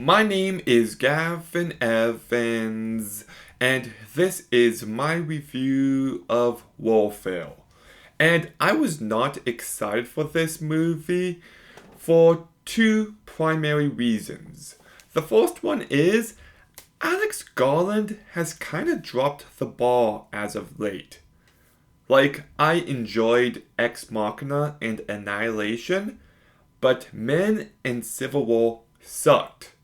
My name is Gavin Evans, and this is my review of Warfare. And I was not excited for this movie for two primary reasons. The first one is Alex Garland has kind of dropped the ball as of late. Like, I enjoyed Ex Machina and Annihilation, but Men and Civil War sucked.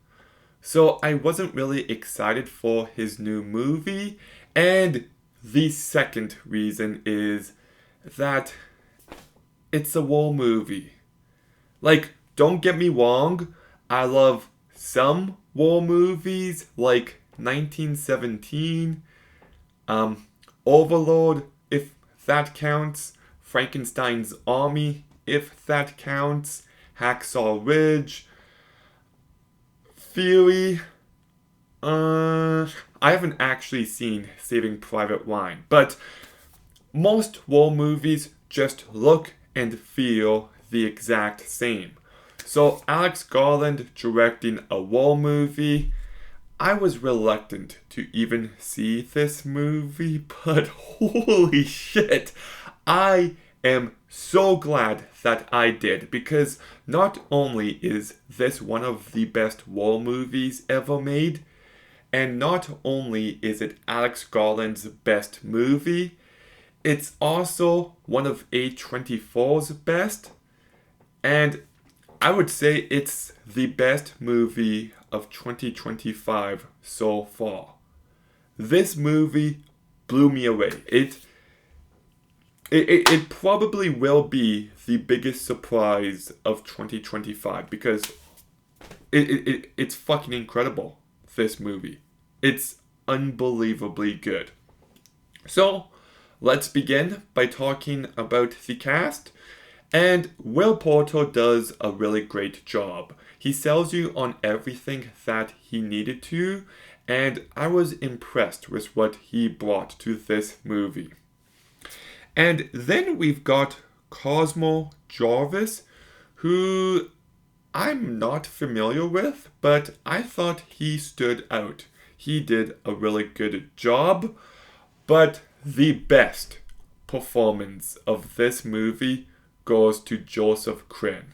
So I wasn't really excited for his new movie. And the second reason is that it's a war movie. Like, don't get me wrong, I love some war movies like 1917, Overlord, if that counts, Frankenstein's Army, if that counts, Hacksaw Ridge, Fury. I haven't actually seen Saving Private Ryan, but most war movies just look and feel the exact same. So Alex Garland directing a war movie, I was reluctant to even see this movie, but holy shit, I am so glad that I did, because not only is this one of the best war movies ever made, and not only is it Alex Garland's best movie, it's also one of A24's best, and I would say it's the best movie of 2025 so far. This movie blew me away. It probably will be the biggest surprise of 2025 because it's fucking incredible, this movie. It's unbelievably good. So, let's begin by talking about the cast. And Will Porter does a really great job. He sells you on everything that he needed to, and I was impressed with what he brought to this movie. And then we've got Cosmo Jarvis, who I'm not familiar with, but I thought he stood out. He did a really good job, but the best performance of this movie goes to Joseph Quinn.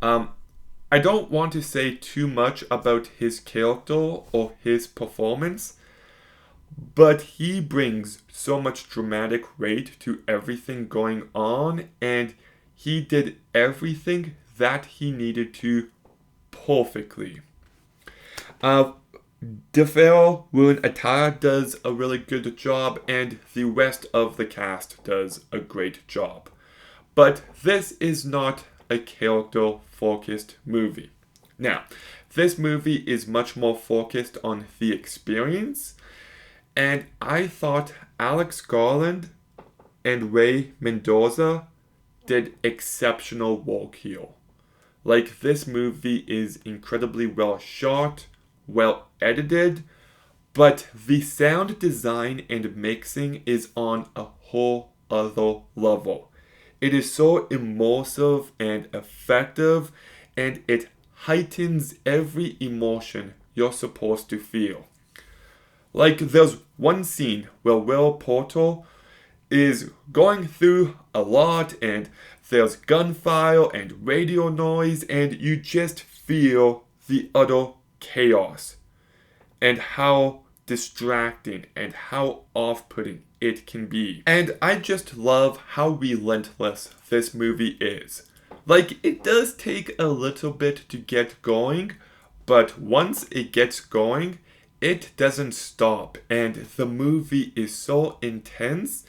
I don't want to say too much about his character or his performance, but he brings so much dramatic weight to everything going on, and he did everything that he needed to perfectly. DeFeo Woon-A-Tai does a really good job, and the rest of the cast does a great job. But this is not a character-focused movie. Now, this movie is much more focused on the experience, and I thought Alex Garland and Ray Mendoza did exceptional work here. Like, this movie is incredibly well shot, well edited, but the sound design and mixing is on a whole other level. It is so immersive and effective, and it heightens every emotion you're supposed to feel. Like, there's one scene where Will Porter is going through a lot, and there's gunfire and radio noise, and you just feel the utter chaos and how distracting and how off-putting it can be. And I just love how relentless this movie is. Like, it does take a little bit to get going, but once it gets going, it doesn't stop, and the movie is so intense.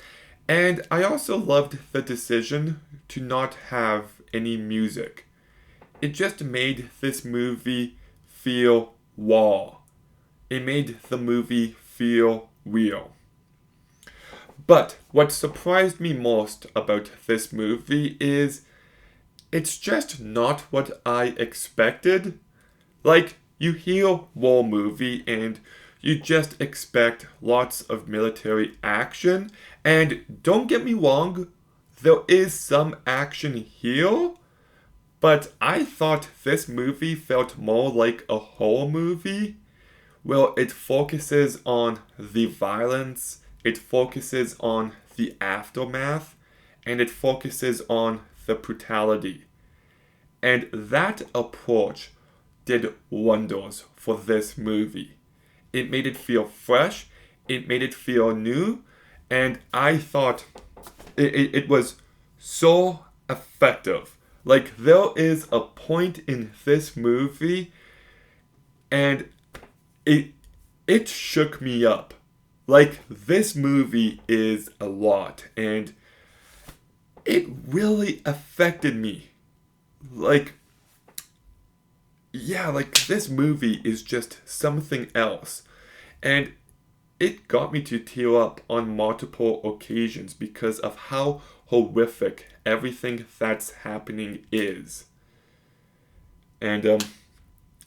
And I also loved the decision to not have any music. It just made this movie feel raw. It made the movie feel real. But what surprised me most about this movie is it's just not what I expected. Like, you hear war movie and you just expect lots of military action. And don't get me wrong, there is some action here, But I thought this movie felt more like a horror movie. Well, it focuses on the violence, it focuses on the aftermath, and it focuses on the brutality. And that approach did wonders for this movie. It made it feel fresh, it made it feel new, and I thought it was so effective. Like, there is a point in this movie, and it shook me up. Like, this movie is a lot, and it really affected me. Like, yeah, like, this movie is just something else. And it got me to tear up on multiple occasions because of how horrific everything that's happening is. And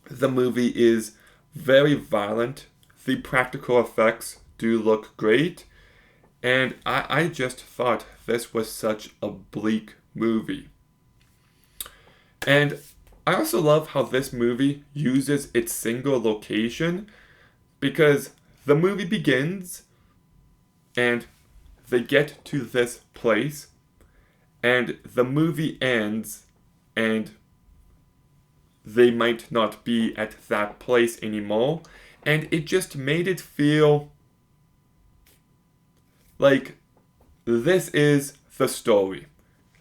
the movie is very violent. The practical effects do look great. And I just thought this was such a bleak movie. And I also love how this movie uses its single location, because the movie begins and they get to this place and the movie ends and they might not be at that place anymore, and it just made it feel like this is the story.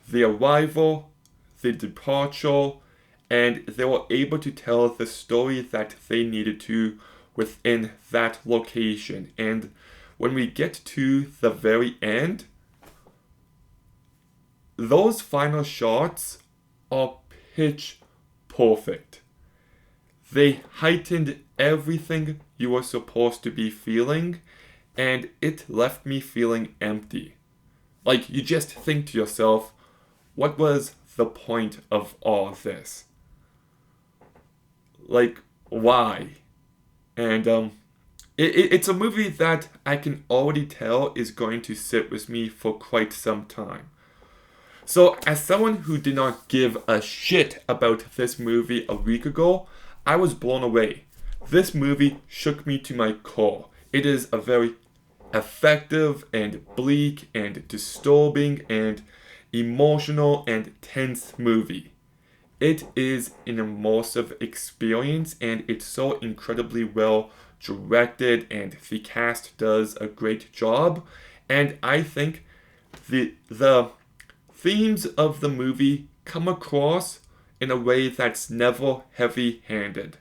The arrival, the departure, and they were able to tell the story that they needed to within that location. And when we get to the very end, those final shots are pitch perfect. They heightened everything you were supposed to be feeling, and it left me feeling empty. Like, you just think to yourself, what was the point of all this? Like, why? And it's a movie that I can already tell is going to sit with me for quite some time. So, as someone who did not give a shit about this movie a week ago, I was blown away. This movie shook me to my core. It is a very effective and bleak and disturbing and emotional and tense movie. It is an immersive experience, and it's so incredibly well directed, and the cast does a great job. And I think the themes of the movie come across in a way that's never heavy-handed.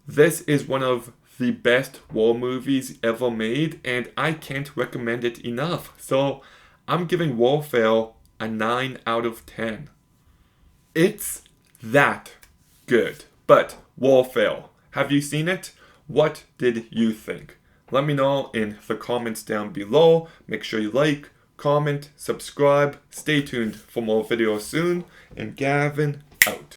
This is one of the best war movies ever made, and I can't recommend it enough. So I'm giving Warfare a 9 out of 10. It's that good. But Warfare, have you seen it? What did you think? Let me know in the comments down below. Make sure you like, comment, subscribe. Stay tuned for more videos soon. And Gavin out.